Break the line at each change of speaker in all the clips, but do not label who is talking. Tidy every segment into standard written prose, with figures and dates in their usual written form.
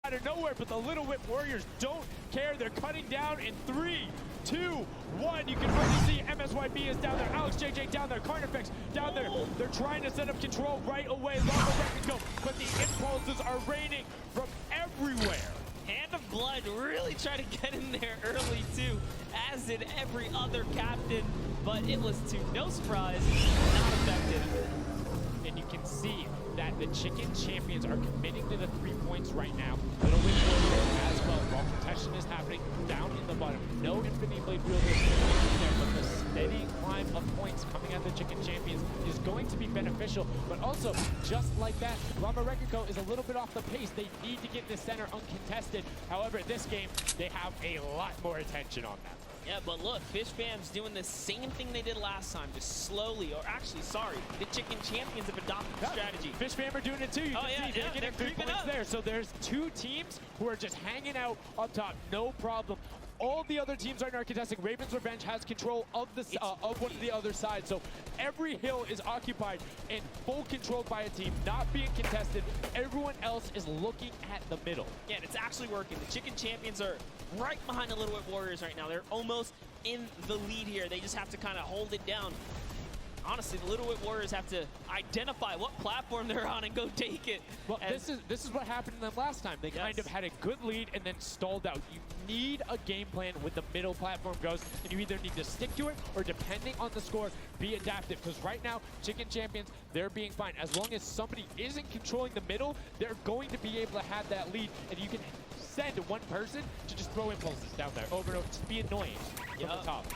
out of nowhere, but the Little Whip Warriors don't care. They're cutting down in 3, 2, 1. You can already see MSYB is down there, Alex JJ down there, Carnifex down there. They're trying to set up control right away. Lava Record, but the impulses are raining from everywhere.
Hand of Blood really tried to get in there early too, as did every other captain, but it was to no surprise, not effective.
And you can see that the Chicken Champions are committing to the 3 points right now. Little Whip Warriors as well, while protection is happening down in the bottom. No Infinity Blade wielders there, but the steady climb of points coming at the Chicken Champions is going to be beneficial. But also, just like that, Llama Record Co. is a little bit off the pace. They need to get the center uncontested. However, this game, they have a lot more attention on them.
Yeah, but look, Fishbam's doing the same thing they did last time, just slowly, or actually, sorry, the Chicken Champions have adopted the strategy.
Fishbam are doing it too. You can see they're getting 3 points there. So there's 2 teams who are just hanging out up top, no problem. All the other teams are not contesting. Raven's Revenge has control of the of one of the other side. So every hill is occupied and full control by a team, not being contested. Everyone else is looking at the middle.
Yeah, and it's actually working. The Chicken Champions are right behind the Little Whip Warriors right now. They're almost in the lead here. They just have to kind of hold it down. Honestly, the Little Whip Warriors have to identify what platform they're on and go take it.
Well, this is what happened to them last time. They kind of had a good lead and then stalled out. You need a game plan with the middle platform goes, and you either need to stick to it or, depending on the score, be adaptive. Because right now, Chicken Champions, they're being fine. As long as somebody isn't controlling the middle, they're going to be able to have that lead, and you can send one person to just throw impulses down there over and over, just be annoying from the top.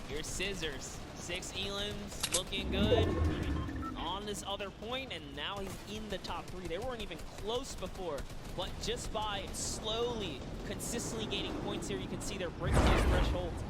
Here's Scissors. 6 Elans looking good on this other point, and now he's in the top 3. They weren't even close before, but just by slowly, consistently gaining points here, you can see they're breaking those thresholds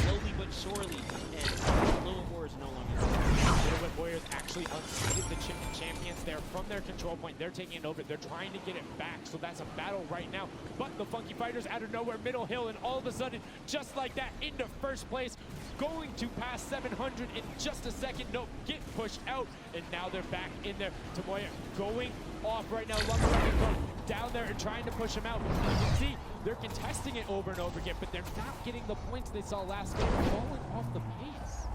slowly but surely, and Little Whip Warriors no longer.
Little Whip Warriors actually unseated the Chicken Champions there from their control point. They're taking it over. They're trying to get it back, so that's a battle right now. But the Funky Fighters out of nowhere, middle hill, and all of a sudden, just like that, into first place, going to pass 700 in just a second. No, get pushed out, and now they're back in there. Tomoya going off right now. Lumber down there and trying to push him out. You can see they're contesting it over and over again, but they're not getting the points they saw last game, falling off the pace.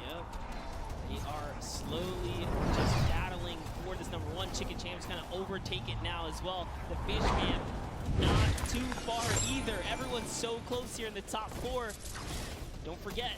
Yep. They are slowly just battling for this number 1. Chicken Champs kind of overtake it now as well. The Fishman not too far either. Everyone's so close here in the top 4. Don't forget,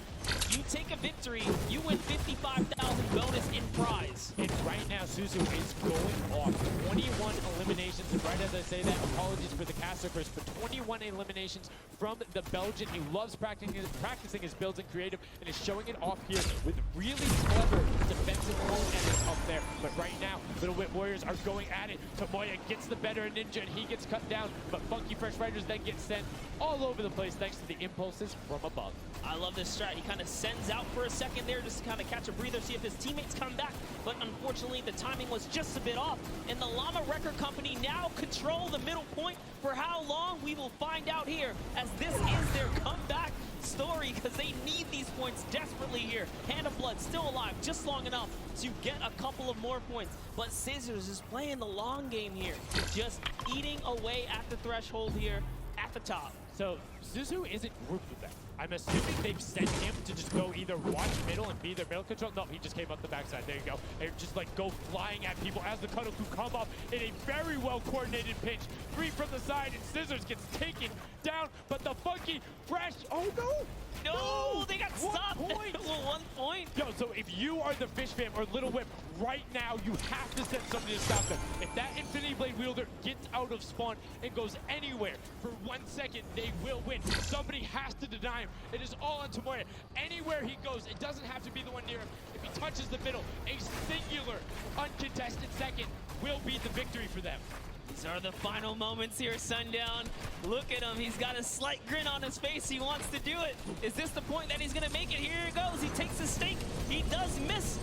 you take a victory, you win 55,000 bonus in prize.
And right now, Suzu is going off. 21 eliminations, and right as I say that, apologies for the caster first, but 21 eliminations from the Belgian. He loves practicing his builds in creative, and is showing it off here with really clever defensive edits up there. But right now, Little Whip Warriors are going at it. Tomoya gets the better Ninja, and he gets cut down, but Funky Fresh Fighters then get sent all over the place thanks to the impulses from above.
I love this strat. He kind of sends out for a second there just to kind of catch a breather, see if his teammates come back. But unfortunately, the timing was just a bit off. And the Llama Record Company now control the middle point. For how long, we will find out here, as this is their comeback story, because they need these points desperately here. Hand of Blood still alive just long enough to get a couple of more points. But Scissors is playing the long game here, just eating away at the threshold here at the top.
So Suzu isn't grouped with them. I'm assuming they've sent him to just go either watch middle and be their middle control. No, he just came up the backside. There you go. And just like go flying at people as the Cuddle-Ku come up in a very well coordinated pinch. 3 from the side, and Scissors gets taken down. But the Funky Fresh, oh no!
No, they got stopped.
1 point.
1 point.
Yo, so if you are the Fish Fam or Little Whip, right now you have to send somebody to stop them. If that Infinity Blade wielder gets out of spawn and goes anywhere for 1 second, they will win. Somebody has to deny him. It is all on Tomoya. Anywhere he goes, it doesn't have to be the one near him. If he touches the middle, a singular, uncontested second will be the victory for them.
These are the final moments here, Sundown. Look at him. He's got a slight grin on his face. He wants to do it. Is this the point that he's going to make it? Here it goes. He takes the stake. He does miss.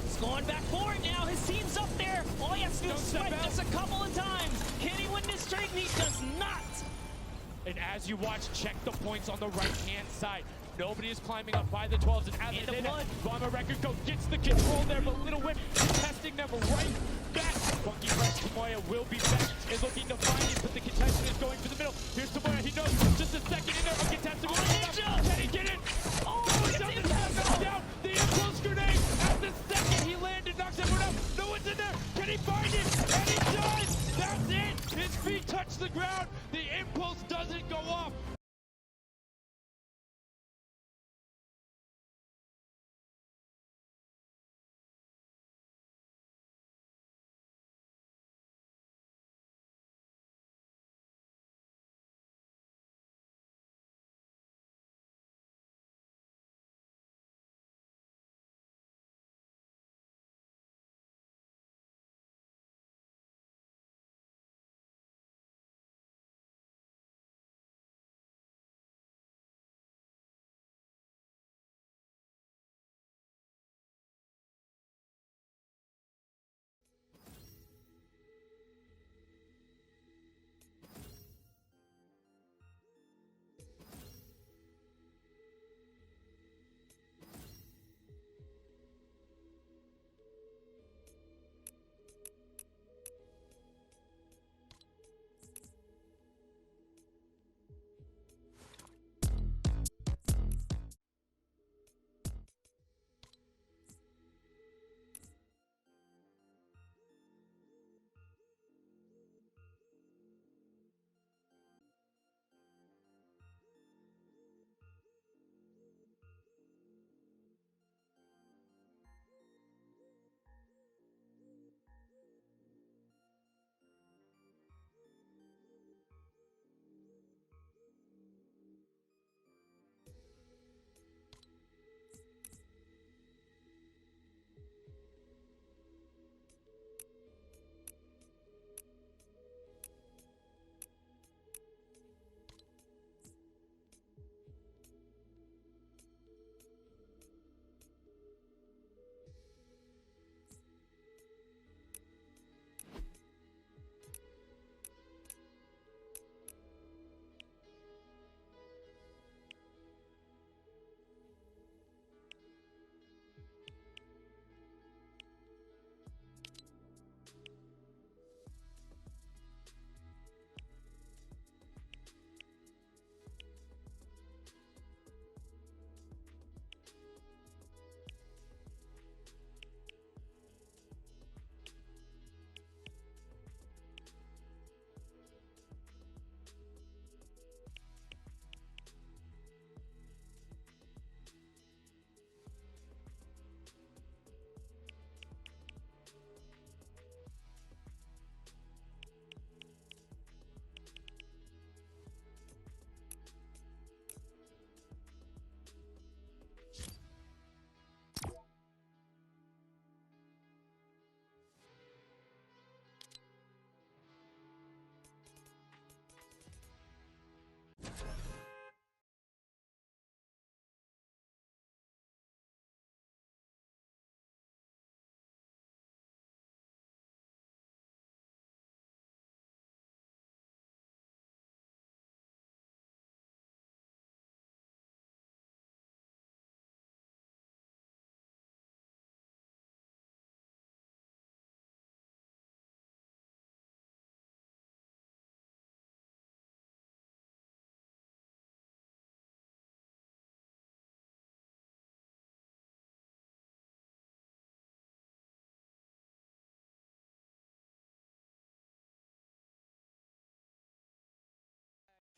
He's going back forward now. His team's up there. All he has to do is swipe just a couple of times. Can he win this streak? He does not.
And as you watch, check the points on the right-hand side. Nobody is climbing up by the 12s, and as they did, Llama Record Co gets the control there, but Little Whip is testing them right back. Funky Fresh Tomoya will be back and looking to find it, but the contestant is going for the middle. Here's Tomoya, he knows just a second in there. A contestant will come up. Can he get it? Oh, he doesn't have knocked down. The impulse grenade at the second he landed, knocks everyone out. No one's in there. Can he find it? And he does. That's it. His feet touch the ground. The impulse doesn't go off.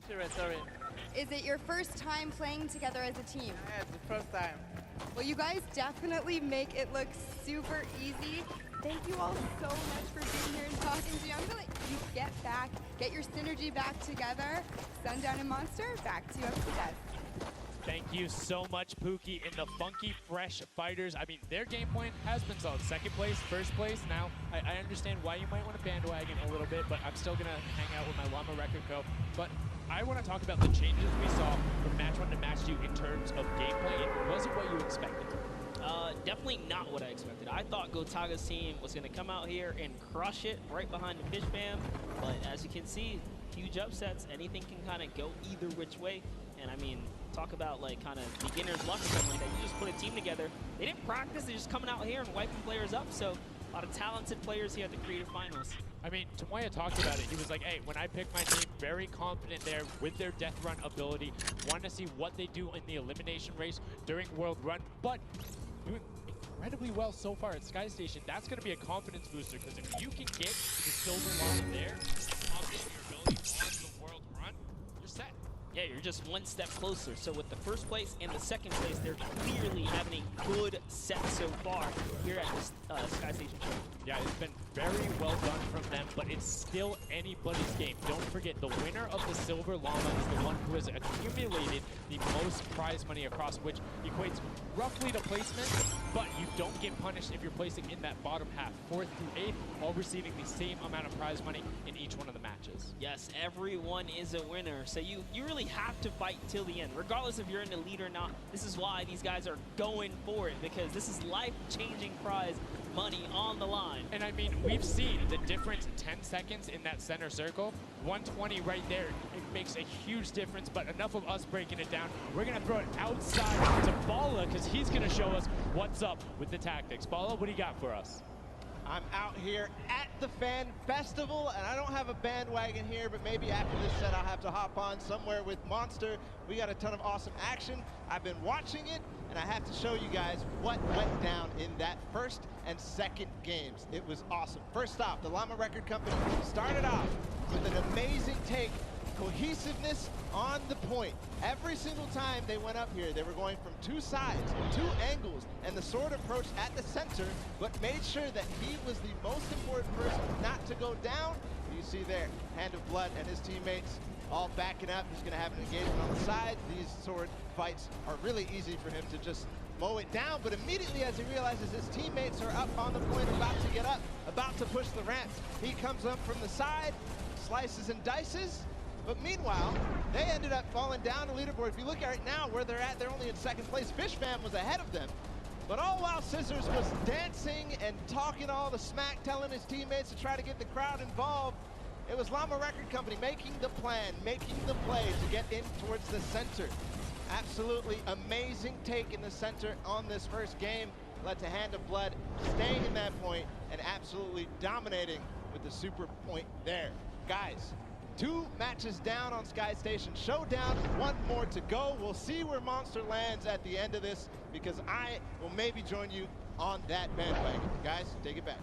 SHAREfactory.
Is it your first time playing together as a team?
Yeah, it's the first time.
Well, you guys definitely make it look super easy. Thank you all so much for being here and talking to you. I'm gonna let you get back, get your synergy back together. Sundown and Monster, back to you up to death.
Thank you so much, Pookie. And the Funky Fresh Fighters, I mean, their game plan has been solid. Second place, first place. Now, I understand why you might want to bandwagon a little bit, but I'm still going to hang out with my Llama Record Co. But I want to talk about the changes we saw from match 1 to match 2 in terms of gameplay. And was it what you expected?
Definitely not what I expected. I thought Gotaga's team was going to come out here and crush it right behind the Fish Bam. But as you can see, huge upsets. Anything can kind of go either which way. And I mean, talk about like kind of beginner's luck or something like that. You just put a team together. They didn't practice. They're just coming out here and wiping players up. So A lot of talented players here at the Creative Finals.
I mean, Tomoya talked about it. He was like, hey, when I pick my team, very confident there with their death run ability. Want to see what they do in the elimination race during World Run, but doing incredibly well so far at Sky Station. That's going to be a confidence booster, because if you can get the silver line there, confident in your ability on the World Run, you're set.
Yeah, you're just one step closer. So with the first place and the second place, they're clearly having a good set so far here at this Sky Station show.
Yeah, it's been very well done from them, but it's still anybody's game. Don't forget, the winner of the Silver Llama is the one who has accumulated the most prize money across, which equates roughly to placement, but you don't get punished if you're placing in that bottom half, 4th through 8th, all receiving the same amount of prize money in each one of the matches.
Yes, everyone is a winner. So you really have to fight till the end, regardless if you're in the lead or not. This is why these guys are going for it, because this is life-changing prize money on the line.
And I mean, we've seen the difference 10 seconds in that center circle. 120 right there. It makes a huge difference, but enough of us breaking it down. We're going to throw it outside to Bala, because he's going to show us what's up with the tactics. Bala, what do you got for us?
I'm out here at the Fan Festival, and I don't have a bandwagon here, but maybe after this set I'll have to hop on somewhere with Monster. We got a ton of awesome action. I've been watching it, and I have to show you guys what went down in that first and second games. It was awesome. First off, the Llama Record Company started off with an amazing take. Cohesiveness on the point. Every single time they went up here, they were going from two sides, two angles, and the sword approached at the center, but made sure that he was the most important person not to go down. You see there, Hand of Blood and his teammates all backing up. He's going to have an engagement on the side. These sword fights are really easy for him to just mow it down, but immediately as he realizes his teammates are up on the point, about to get up, about to push the ramps, he comes up from the side, slices and dices. But meanwhile, they ended up falling down the leaderboard. If you look at right now where they're at, they're only in second place. Fishman was ahead of them. But all while Scissors was dancing and talking all the smack, telling his teammates to try to get the crowd involved, it was Llama Record Company making the plan, making the play to get in towards the center. Absolutely amazing take in the center on this first game. Led to Hand of Blood staying in that point and absolutely dominating with the super point there. Guys, 2 matches down on Sky Station Showdown, 1 more to go. We'll see where Monster lands at the end of this, because I will maybe join you on that bandwagon. Guys, take it back.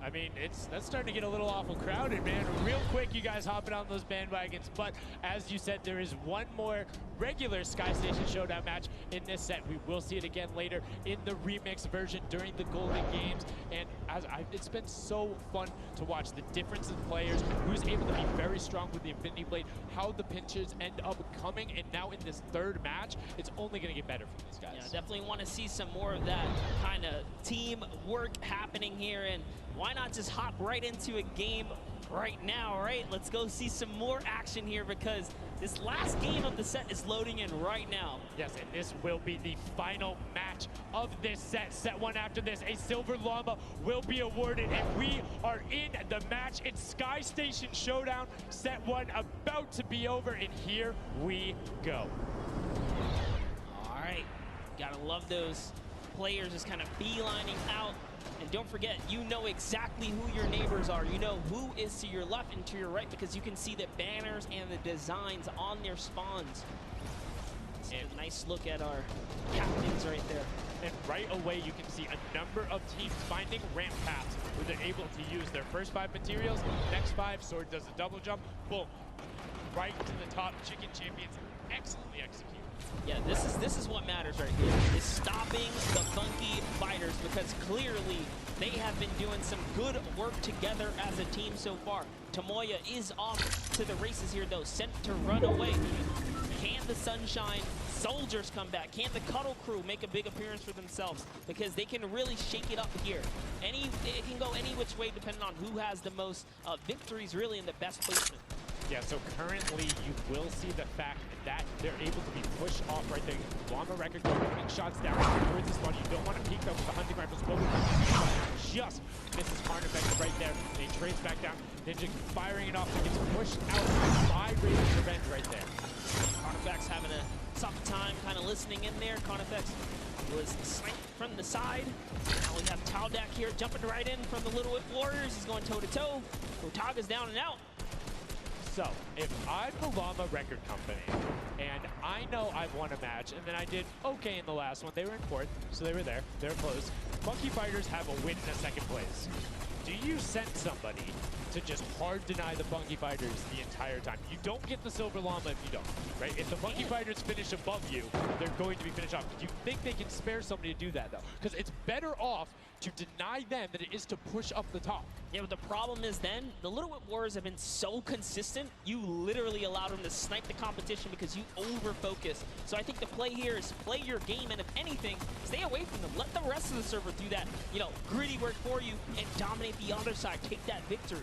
I mean, that's starting to get a little awful crowded, man. Real quick, you guys hopping on those bandwagons. But as you said, there is 1 more regular Sky Station Showdown match in this set. We will see it again later in the remix version during the Golden Games. And it's been so fun to watch the difference in players, who's able to be very strong with the Infinity Blade, how the pinches end up coming. And now in this 3rd match, it's only going to get better for these guys.
Yeah, definitely want to see some more of that kind of team work happening here. And why not just hop right into a game right now, right? Let's go see some more action here, because this last game of the set is loading in right now.
Yes, and this will be the final match of this set. Set 1 after this, a Silver Llama will be awarded, and we are in the match. It's Sky Station Showdown. Set 1 about to be over, and here we go.
All right, gotta love those players just kind of beelining out. And don't forget, you know exactly who your neighbors are. You know who is to your left and to your right, because you can see the banners and the designs on their spawns. And a nice look at our captains right there.
And right away, you can see a number of teams finding ramp paths where they're able to use their first 5 materials. Next 5, Sword does a double jump. Boom. Right to the top. Chicken Champions excellently executed.
Yeah, this is what matters right here, is stopping the Funky Fighters, because clearly they have been doing some good work together as a team so far. Tomoya is off to the races here, though, sent to run away. Can the Sunshine Soldiers come back? Can the Cuddle Crew make a big appearance for themselves? Because they can really shake it up here. It can go any which way depending on who has the most victories, really, in the best placement.
Yeah, so currently you will see the fact that they're able to be pushed off right there. Llama Record putting shots down towards the spot. You don't want to peek up with the hunting rifles. Just misses Carnivector right there. And he trades back down. Ninja firing it off. He gets pushed out by Raiden's Revenge right there.
Carnifex having a tough time kind of listening in there. Carnifex was sniped from the side. Now we have Taldak here jumping right in from the Little Whip Warriors. He's going toe-to-toe. Gotaga's down and out.
So, if I'm the Llama Record Company, and I know I've won a match, and then I did okay in the last one, they were in fourth, so they were there, they're close. Funky Fighters have a win in a second place. Do you send somebody to just hard deny the Funky Fighters the entire time? You don't get the Silver Llama if you don't, right? If the Funky Fighters finish above you, they're going to be finished off. Do you think they can spare somebody to do that, though? Because it's better off to deny them than it is to push up the top.
Yeah, but the problem is then, the Little Whip Warriors have been so consistent, you literally allowed them to snipe the competition because you over-focus. So I think the play here is play your game, and if anything, stay away from them. Let the rest of the server do that, you know, gritty work for you and dominate the other side. Take that victory.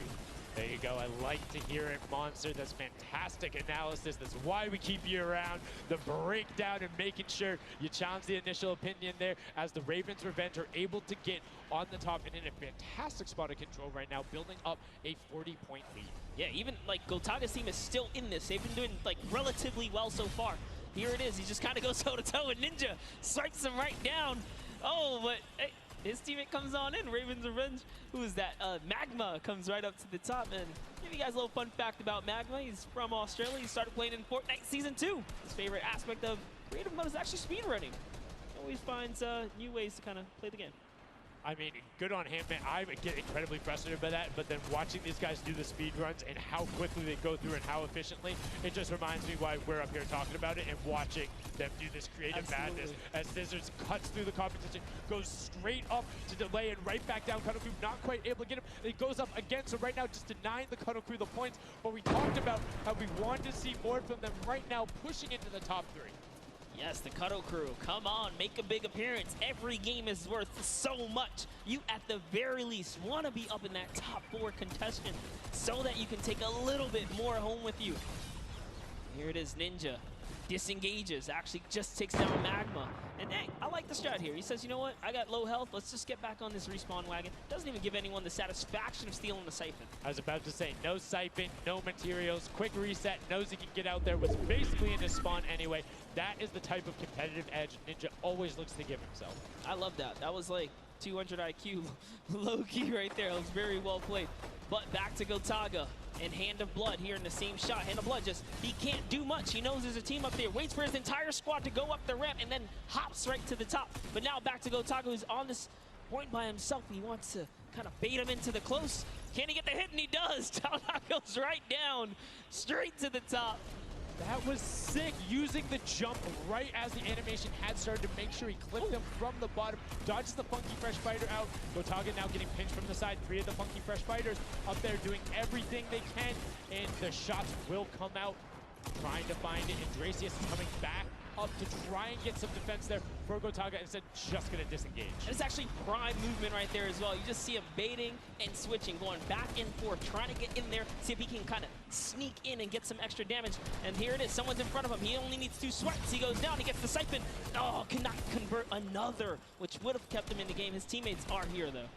There you go. I like to hear it, Monster. That's fantastic analysis. That's why we keep you around. The breakdown and making sure you challenge the initial opinion there as the Ravens Revenge are able to get on the top and in a fantastic spot of control right now, building up a 40-point lead.
Yeah, even like Gotaga's team is still in this. They've been doing like relatively well so far. Here it is. He just kind of goes toe-to-toe and Ninja strikes him right down. Oh, but hey, his teammate comes on in. Ravens Revenge. Who is that? Magma comes right up to the top. And give you guys a little fun fact about Magma. He's from Australia. He started playing in Fortnite Season 2. His favorite aspect of creative mode is actually speedrunning. Always finds new ways to kind of play the game.
I mean, good on him, man. I get incredibly frustrated by that, but then watching these guys do the speed runs and how quickly they go through and how efficiently, it just reminds me why we're up here talking about it and watching them do this creative madness as Scissors cuts through the competition, goes straight up to delay and right back down. Cuddle Crew not quite able to get him. It goes up again, so right now just denying the Cuddle Crew the points, but we talked about how we wanted to see more from them right now, pushing into the top three.
Yes, the Cuddle Crew, come on, make a big appearance. Every game is worth so much. You, at the very least, want to be up in that top 4 contestant so that you can take a little bit more home with you. Here it is, Ninja. Disengages, actually just takes down Magma. And hey, I like the strat here. He says, you know what, I got low health, let's just get back on this respawn wagon. Doesn't even give anyone the satisfaction of stealing the siphon.
I was about to say, no siphon, no materials, quick reset, knows he can get out there, was basically in his spawn anyway. That is the type of competitive edge Ninja always looks to give himself.
I love that. That was like 200 IQ low-key right there. It was very well played. But back to Gotaga and Hand of Blood here in the same shot. Hand of Blood just, he can't do much. He knows there's a team up there. Waits for his entire squad to go up the ramp and then hops right to the top. But now back to Gotaga, who's on this point by himself. He wants to kind of bait him into the close. Can he get the hit? And he does. Taldak goes right down, straight to the top.
That was sick, using the jump right as the animation had started to make sure he clipped him from the bottom, dodges the Funky Fresh Fighter out. Gotaga now getting pinched from the side. 3 of the Funky Fresh Fighters up there doing everything they can, and the shots will come out. Trying to find it, and Dracius is coming back up to try and get some defense there for Gotaga, instead just gonna disengage.
And it's actually prime movement right there as well. You just see him baiting and switching, going back and forth, trying to get in there, see if he can kind of sneak in and get some extra damage. And here it is, someone's in front of him. He only needs 2 swipes. He goes down, he gets the siphon. Oh, cannot convert another, which would have kept him in the game. His teammates are here though.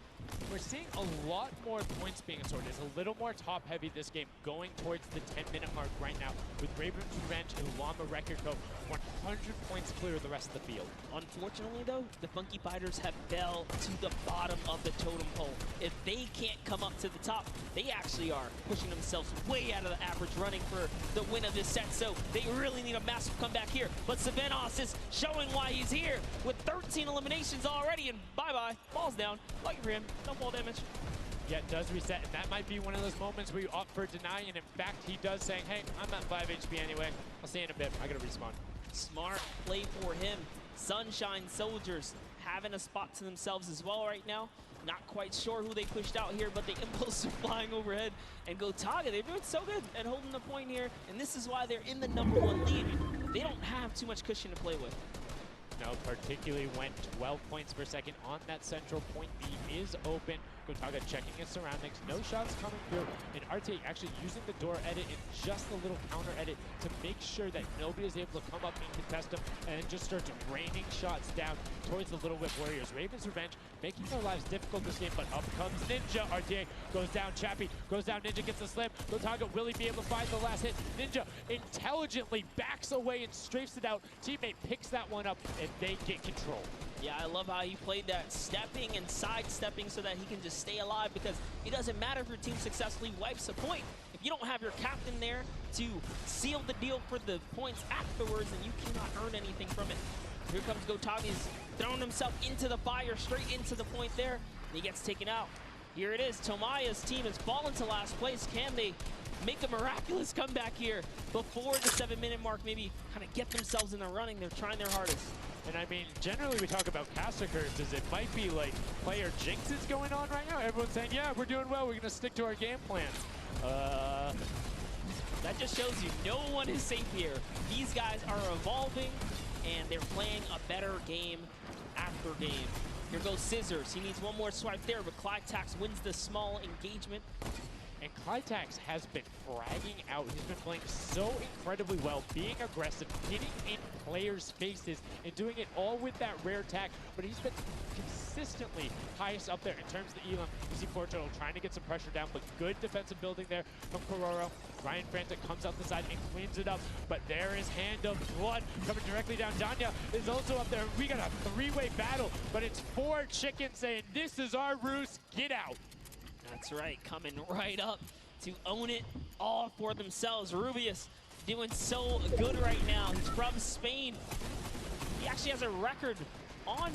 We're seeing a lot more points being assorted. It's a little more top-heavy this game, going towards the 10-minute mark right now, with Ravens Revenge and Llama Record Co. 100 points clear of the rest of the field.
Unfortunately, though, the Funky Fighters have fell to the bottom of the totem pole. If they can't come up to the top, they actually are pushing themselves way out of the average, running for the win of this set. So they really need a massive comeback here. But Savenos is showing why he's here with 13 eliminations already, and bye-bye, falls down. Lucky for him. No fall damage.
Yeah, it does reset, and that might be one of those moments where you opt for denying, and in fact, he does saying, hey, I'm at 5 HP anyway. I'll see you in a bit. I gotta respawn.
Smart play for him. Sunshine Soldiers having a spot to themselves as well right now. Not quite sure who they pushed out here, but the impulse are flying overhead. And Gotaga, they've been so good at holding the point here, and this is why they're in the #1 lead. They don't have too much cushion to play with.
No, particularly when 12 points per second on that central point. B is open. Gotaga checking his surroundings, no shots coming through, and RTA actually using the door edit and just a little counter edit to make sure that nobody is able to come up and contest him, and just starts raining shots down towards the Little Whip Warriors. Ravens Revenge making their lives difficult this game, but up comes Ninja. RTA goes down, Chappie goes down, Ninja gets the slam. Gotaga, will he be able to find the last hit? Ninja intelligently backs away and strafes it out. Teammate picks that one up, and they get control.
Yeah, I love how he played that stepping and sidestepping so that he can just stay alive, because it doesn't matter if your team successfully wipes a point. If you don't have your captain there to seal the deal for the points afterwards, then you cannot earn anything from it. Here comes Gotaga. He's throwing himself into the fire, straight into the point there, and he gets taken out. Here it is. Tomaya's team has fallen to last place. Can they make a miraculous comeback here before the 7-minute mark? Maybe kind of get themselves in the running. They're trying their hardest.
And I mean, generally we talk about cast occurrences. It might be like player jinxes going on right now. Everyone's saying, yeah, we're doing well. We're going to stick to our game plan.
That just shows you no one is safe here. These guys are evolving, and they're playing a better game after game. Here goes Scissors. He needs one more swipe there, but Clytax wins the small engagement.
And Clytax has been fragging out. He's been playing so incredibly well, being aggressive, getting in players' faces, and doing it all with that rare tag. But he's been consistently highest up there in terms of the elim. You see Portugal trying to get some pressure down, but good defensive building there from Kororo. Ryan Frantic comes out the side and cleans it up, but there is Hand of Blood coming directly down. Danya is also up there. We got a three-way battle, but it's 4 chickens saying, this is our roost, get out.
That's right, coming right up to own it all for themselves. Rubius doing so good right now. He's from Spain. He actually has a record on,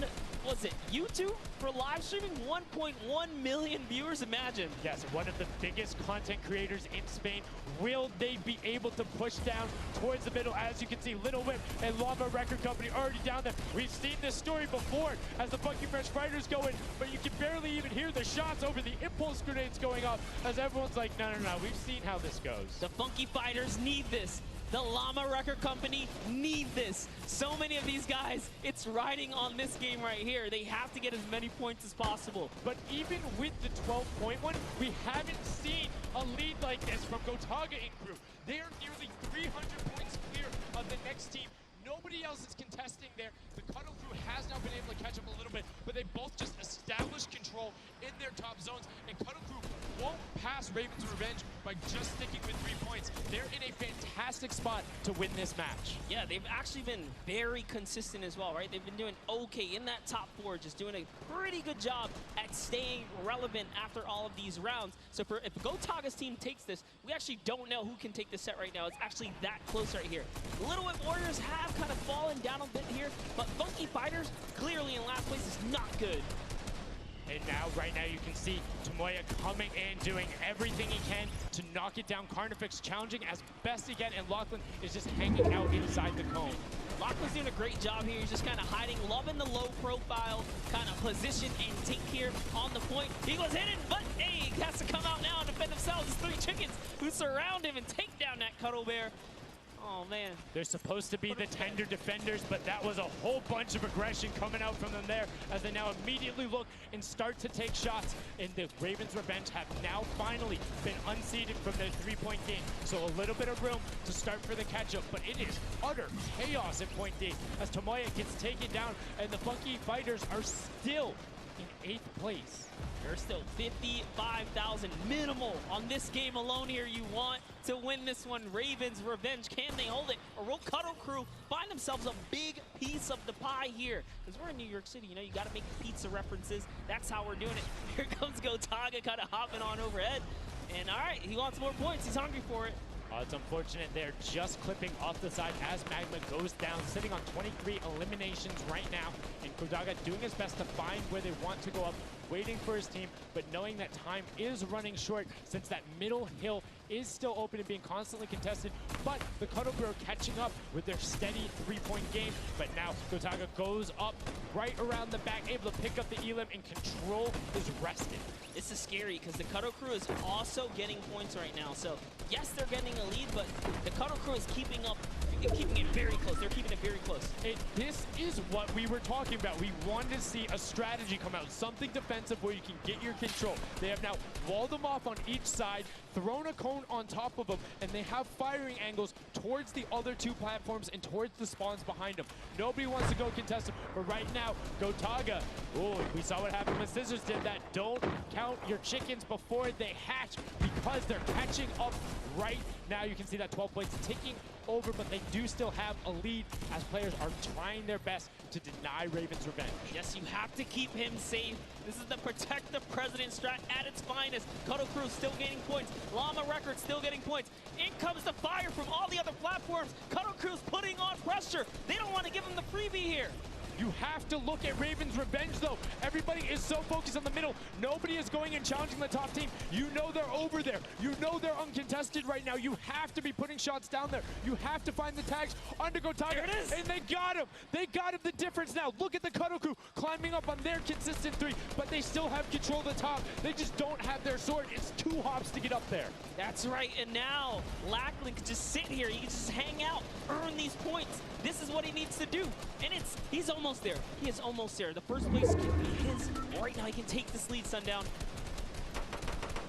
was it YouTube for live streaming? 1.1 million viewers, imagine.
Yes, one of the biggest content creators in Spain. Will they be able to push down towards the middle? As you can see, Little Whip and Llama Record Company already down there. We've seen this story before as the Funky Fresh Fighters go in, but you can barely even hear the shots over the impulse grenades going off as everyone's like, no, we've seen how this goes.
The Funky Fighters need this. The Llama Record Company need this. So many of these guys, it's riding on this game right here. They have to get as many points as possible.
But even with the 12-point one, we haven't seen a lead like this from Gotaga and crew. They are nearly 300 points clear of the next team. Nobody else is contesting there. The Cuddle crew has now been able to catch up a little bit, but they both just established control in their top zones, and Cuddle crew won't pass Ravens Revenge by just sticking with 3 points. They're in a fantastic spot to win this match.
Yeah, they've actually been very consistent as well, right? They've been doing okay in that top 4, just doing a pretty good job at staying relevant after all of these rounds. So if Gotaga's team takes this, we actually don't know who can take this set right now. It's actually that close right here. Little Whip Warriors have kind of fallen down a bit here, but Funky Fighters clearly in last place is not good.
And now, right now, you can see Tomoya coming in, doing everything he can to knock it down. Carnifex challenging as best he can, and Lachlan is just hanging out inside the cone.
Lachlan's doing a great job here. He's just kind of hiding, loving the low profile kind of position and take here on the point. He goes hidden, but hey, he has to come out now and defend themselves. It's 3 chickens who surround him and take down that Cuddle Bear. Oh, man.
They're supposed to be the tender defenders, but that was a whole bunch of aggression coming out from them there as they now immediately look and start to take shots. And the Ravens Revenge have now finally been unseated from their 3-point game. So a little bit of room to start for the catch-up, but it is utter chaos in point D as Tomoya gets taken down, and the Funky Fighters are still in 8th place.
There's still 55,000 minimal on this game alone here. You want to win this one. Ravens Revenge, can they hold it? Or will Cuddle Crew find themselves a big piece of the pie here? Because we're in New York City, you know, you got to make pizza references. That's how we're doing it. Here comes Gotaga kind of hopping on overhead. And all right, he wants more points. He's hungry for it.
It's unfortunate they're just clipping off the side as Magma goes down, sitting on 23 eliminations right now. And Gotaga doing his best to find where they want to go up, waiting for his team, but knowing that time is running short since that middle hill is still open and being constantly contested. But the Cuddle Crew are catching up with their steady 3-point game. But now Gotaga goes up right around the back, able to pick up the elim, and control is rested.
This is scary because the Cuddle Crew is also getting points right now. So yes, they're getting a lead, but the Cuddle Crew is keeping up keeping it very close. They're keeping it very close.
This is what we were talking about. We wanted to see a strategy come out, something defensive where you can get your control. They have now walled them off on each side, thrown a cone on top of them, and they have firing angles towards the other two platforms and towards the spawns behind them. Nobody wants to go contest them, but right now, Gotaga, oh, we saw what happened when Scissors did that. Don't count your chickens before they hatch because they're catching up right now. You can see that 12 points ticking over, but they do still have a lead as players are trying their best to deny Raven's revenge.
Yes, you have to keep him safe. This is the protect the president strat at its finest. Cuddle Crew still gaining points. Llama Records still getting points. In comes the fire from all the other platforms. Cuddle Crew's putting on pressure. They don't want to give him the freebie here.
You have to look at Raven's revenge, though. Everybody is so focused on the middle. Nobody is going and challenging the top team. You know they're over there. You know they're uncontested right now. You have to be putting shots down there. You have to find the tags under Gotaga.
There it is.
And they got him. They got him. The difference now. Look at the Cuddle Crew climbing up on their consistent three, but they still have control of the top. They just don't have their sword. It's 2 hops to get up there.
That's right, and now Lackland can just sit here. He can just hang out, earn these points. This is what he needs to do, and he's almost there. He is almost there. The first place can be his. Right now, he can take this lead, Sundown.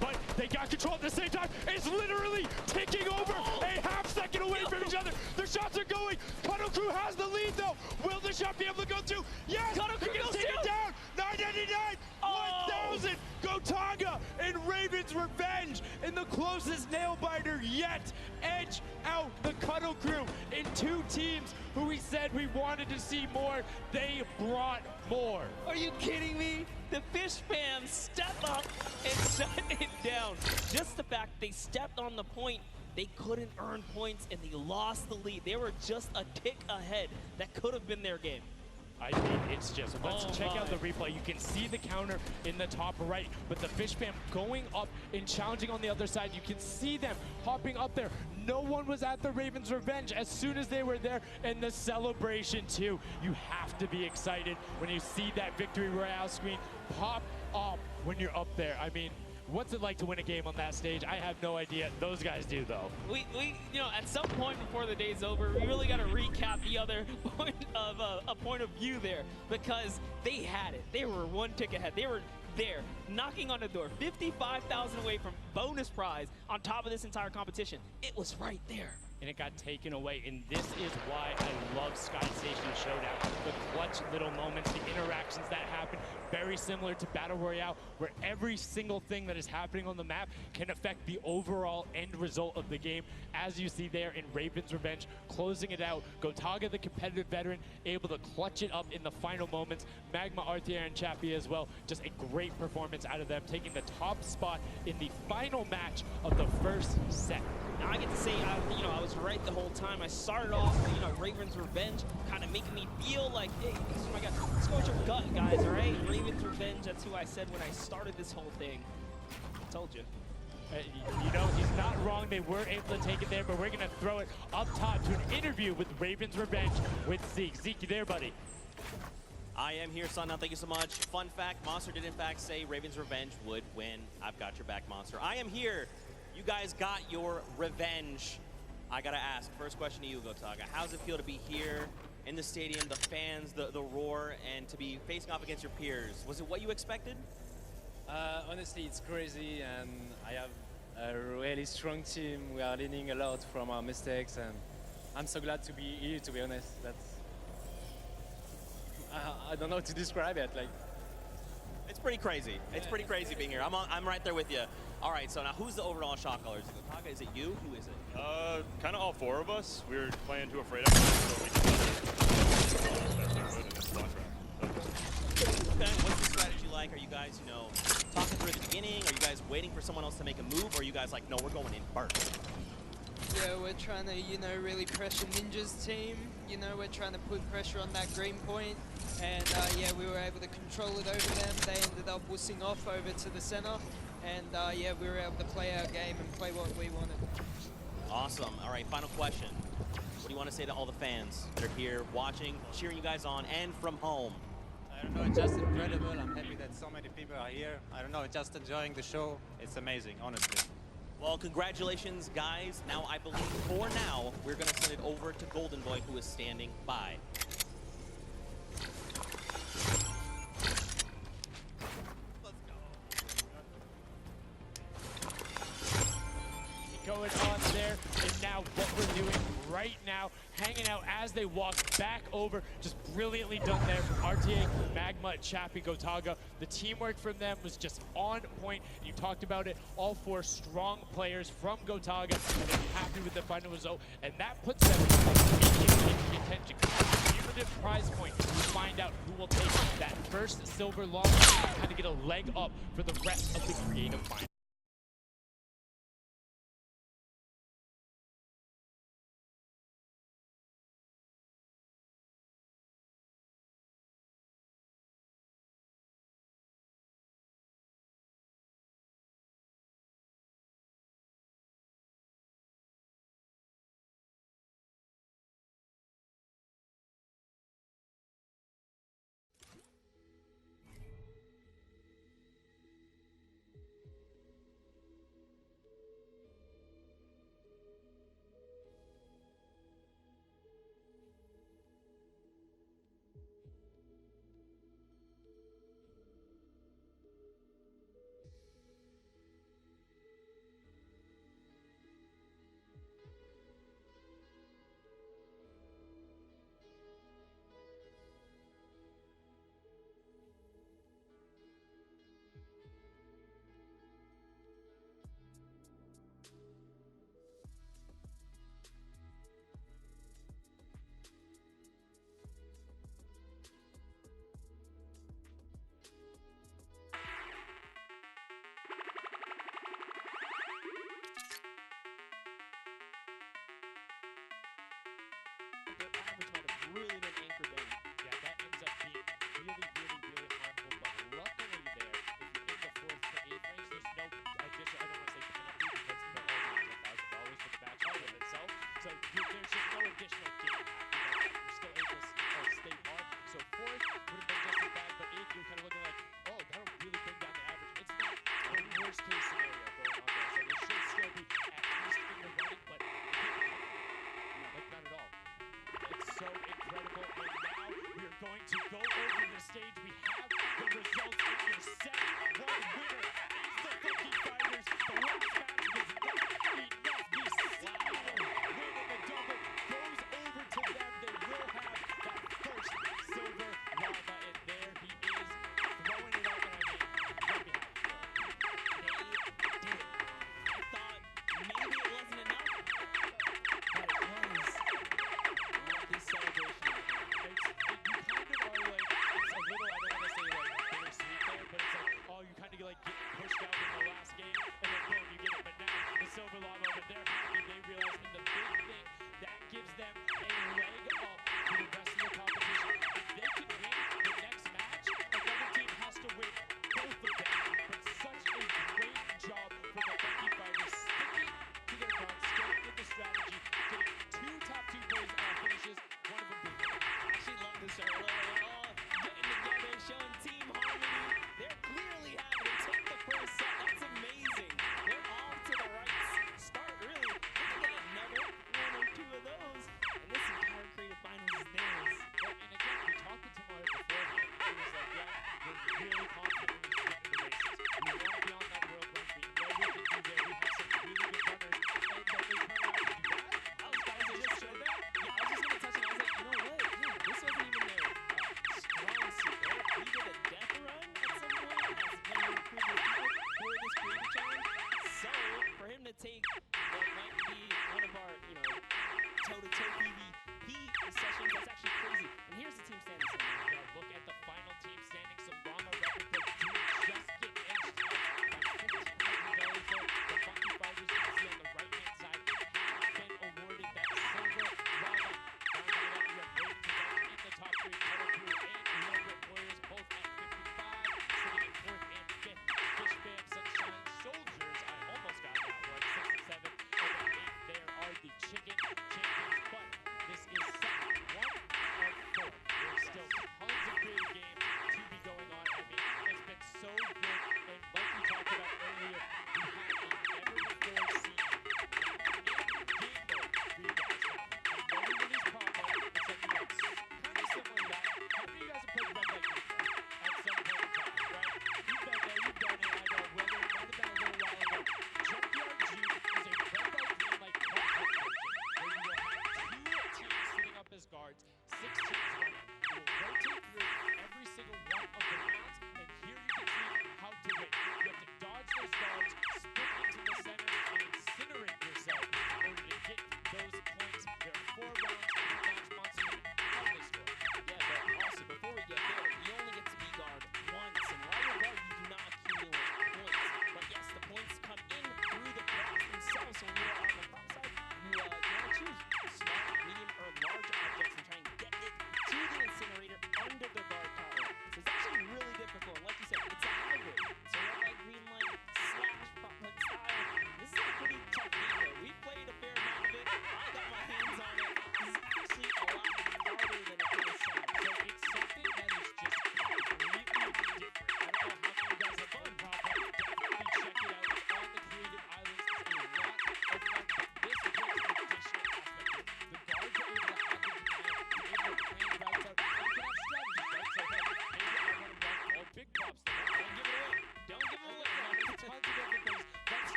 But they got control at the same time. It's literally ticking over a half-second away from each other. The shots are going. Cuddle Crew has the lead, though. Will the shot be able to go through? Yes!
Cuddle Crew
He
goes
gets taken
through.
down. 999, 1,000. Gotaga and Raven's revenge in the closest nail-biter yet. Edge out the Cuddle Crew in 2 teams who we said we wanted to see more. They brought more.
Are you kidding me? The Fish fam step up and shut it down. Just the fact they stepped on the point, they couldn't earn points and they lost the lead. They were just a tick ahead. That could have been their game.
I mean, it's just, let's check out
my.
the replay. You can see the counter in the top right, but the Fish fam going up and challenging on the other side. You can see them hopping up there. No one was at the Ravens' revenge as soon as they were there, and the celebration too. You have to be excited when you see that victory royale screen pop up when you're up there. I mean, what's it like to win a game on that stage? I have no idea. Those guys do, though.
We you know, at some point before the day's over, we really got to recap the other point of a point of view there, because they had it. They were 1 tick ahead. They were there, knocking on the door, 55,000 away from bonus prize on top of this entire competition. It was right there.
And it got taken away, and this is why I love Sky Station Showdown. The clutch little moments, the interactions that happen, very similar to Battle Royale, where every single thing that is happening on the map can affect the overall end result of the game. As you see there in Raven's Revenge, closing it out. Gotaga, the competitive veteran, able to clutch it up in the final moments. Magma, Arthier, and Chappie as well. Just a great performance out of them, taking the top spot in the final match of the first set.
Now I get to say, you know, I was right the whole time. I started off, you know, Raven's Revenge, kind of making me feel like, hey, oh my God, let's go with your gut, guys, all right? Raven's Revenge, that's who I said when I started this whole thing. I told you.
You know, he's not wrong. They were able to take it there, but we're going to throw it up top to an interview with Raven's Revenge with Zeke. Zeke, you there, buddy?
I am here, Sundown. Thank you so much. Fun fact, Monster did in fact say Raven's Revenge would win. I've got your back, Monster. I am here. You guys got your revenge. I gotta ask, first question to you, Gotaga. How does it feel to be here in the stadium, the fans, the roar, and to be facing off against your peers? Was it what you expected?
Honestly, it's crazy, and I have a really strong team. We are learning a lot from our mistakes, and I'm so glad to be here, to be honest. I don't know how to describe it. Like,
It's pretty crazy. It's pretty crazy being here. I'm right there with you. All right, so now who's the overall shot caller? Is it Gotaga? Is it you? Who is it?
Kind of all 4 of us. We were playing too afraid of it, so we
Okay, what's the strategy like? Are you guys, you know, talking through at the beginning? Are you guys waiting for someone else to make a move? Or are you guys like, no, we're going in first?
Yeah, we're trying to, you know, really pressure Ninja's team. You know, we're trying to put pressure on that green point. And yeah, we were able to control it over them. They ended up wussing off over to the center. And yeah, we were able to play our game and play what we wanted.
Awesome. All right, final question. What do you want to say to all the fans that are here watching, cheering you guys on, and from home?
I don't know, it's just incredible. I'm happy that so many people are here. I don't know, just enjoying the show. It's amazing, honestly.
Well, congratulations, guys. Now, I believe for now, we're going to send it over to Golden Boy, who is standing by.
Going on there, and now what we're doing right now, hanging out as they walk back over, just brilliantly done there from RTA, Magma, Chappie, Gotaga. The teamwork from them was just on point. You talked about it, all 4 strong players from Gotaga, and they're happy with the final result, and that puts them in contention. Cumulative prize point to find out who will take that first silver long, kind of get a leg up for the rest of the creative final.
Average might have really been anchored in.
Yeah, that ends up being really harmful, but luckily there, if you're in the 4th to 8th range, there's no additional, I don't want to say penalty, because they're already $1,000 for the match in itself, so there's just no additional gain after that. You're still able to stay on, so 4th would have been just as bad, but 8th, you're kind of looking like, oh, that'll really bring down the average. It's not the worst case scenario going on there, so they should still be at least in the running, but like not at all. It's so incredible, and now we are going to go over the stage. We have the results in your set. One winner is the Funky Fighters. The last match was not enough. The single win in the double goes over to them. They will have that first silver llama, and there he is, throwing it up, and I mean, right behind you.
They did it. I thought maybe it wasn't enough, but it was. This celebration.
You kind of are like, it's a little, I don't want to say like bittersweet there, but it's like, oh, you kind of like get pushed out in the last game, and then boom, you get it. But now the silver llama over there, happy, they realize, and the big thing that gives them a leg up to the rest of the competition. If they can win the next match, another team has to win both of them. But such a great job from the Funky Fighters, sticking to their guns, staying with the strategy, getting 2 top 2 plays finishes, one of them being
I actually love this show. They're all getting together, showing team harmony. They're clearly happy to take the first set. That's amazing. They're off to the right start, really. They can get another 1 or 2 of those, and this entire creative finals is theirs.
Well, and again, we talked to Tamara beforehand. It was like, yeah, we're really confident when we get in the races. We want to be on that world run. We know we can do there. We have some really good runners. And then they turn around and do that.
I was about to just show that. Yeah, I was just gonna touch on it. I was like, you know what? Yeah, this wasn't even their strong suit. They did a death run at some point as one of the previous people for this creative challenge. So for him to take what might be one of our, toe-to-toe PvP sessions, that's actually crazy. And here's the team standings.
Yeah, look at the final team standing. So Llama record book do just get edged out by $1,500 there. The Funky Fighters, you can see on the right-hand side, have been awarded that silver llama. Not only that, we have Raven Revenge in the top 3, Kettle Crew and Low Rip Warriors both at 55, sitting in 4th and 5th. Fish Fam, Sunshine Soldiers, I almost got that one, 6 and 7, and then 8 there are the Chicken Champions, but this is set 1 of 4. There's still tons of creative games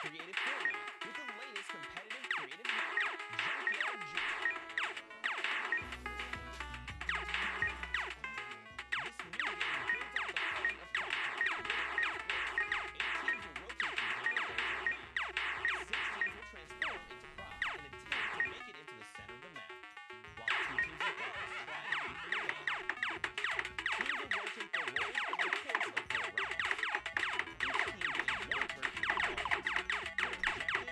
created Fortnite with the latest competitive creative map, Junkyard G. This new game builds on the fun of Fortnite. 8 teams will rotate through different areas of the map. 6 teams will transform into props and attempt to make it into the center of the map, while 2 teams of guards try to beat them away. Teams will rotate their roles over the course of 4 rounds. Each team gains 1 turn to the guards. Their objective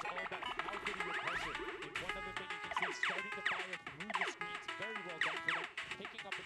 all about how good he pressure. And one other thing you can see, starting to fire through the screens. Very well done for that. Picking up an